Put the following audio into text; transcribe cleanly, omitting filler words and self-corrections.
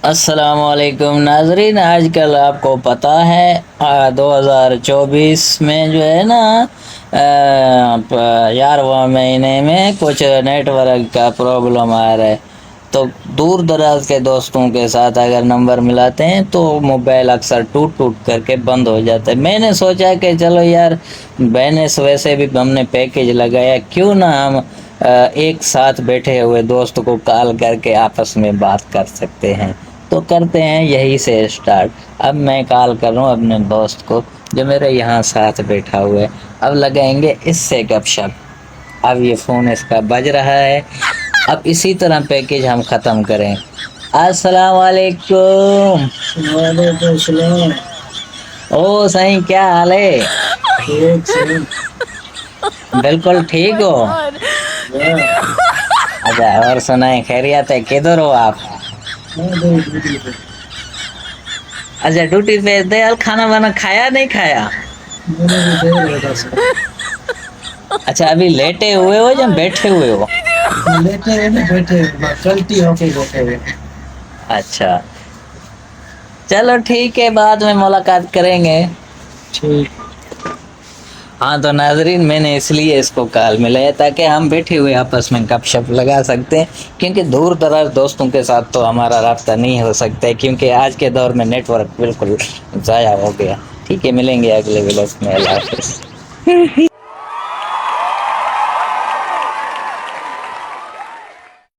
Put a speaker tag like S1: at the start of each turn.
S1: السلام علیکم ناظرین، آج کل آپ کو پتہ ہے 2024 میں جو ہے نا 11واں مہینے میں کچھ نیٹ ورک کا پرابلم آ رہا ہے، تو دور دراز کے دوستوں کے ساتھ اگر نمبر ملاتے ہیں تو موبائل اکثر ٹوٹ ٹوٹ کر کے بند ہو جاتا ہے۔ میں نے سوچا کہ چلو یار بینس ویسے بھی ہم نے پیکیج لگایا، کیوں نہ ہم ایک ساتھ بیٹھے ہوئے دوست کو کال کر کے آپس میں بات کر سکتے ہیں، تو کرتے ہیں یہی سے اسٹارٹ۔ اب میں کال کر رہا ہوں اپنے دوست کو جو میرے یہاں ساتھ بیٹھا ہوا ہے، اب لگائیں گے اس سے گپ شپ۔ اب یہ فون اس کا بج رہا ہے، اب اسی طرح پیکیج ہم ختم کریں۔ السلام علیکم۔
S2: وعلیکم السلام۔
S1: او سائیں، کیا حال ہے؟
S2: ٹھیک سے
S1: بالکل ٹھیک ہو؟ اچھا، اور سنائیں، خیریت ہے؟ کدھر ہو آپ؟ اچھا ڈیوٹی پہ تھے، کھانا وانا کھایا نہیں کھایا؟ اچھا ابھی لیٹے ہوئے ہو یا بیٹھے ہوئے ہو؟
S2: لیٹے ہوئے نا، بیٹھے ہوئے چلتی ہو کے بیٹھے ہوئے۔
S1: اچھا چلو ٹھیک ہے، بعد میں ملاقات کریں گے۔
S2: ٹھیک۔
S1: ہاں تو ناظرین، میں نے اس لیے اس کو کال ملایا تاکہ ہم بیٹھے ہوئے آپس میں گپ شپ لگا سکتے ہیں، کیونکہ دور دراز دوستوں کے ساتھ تو ہمارا رابطہ نہیں ہو سکتا ہے، کیونکہ آج کے دور میں نیٹ ورک بالکل ضائع ہو گیا۔ ٹھیک ہے، ملیں گے اگلے ولاگ میں۔ اللہ حافظ۔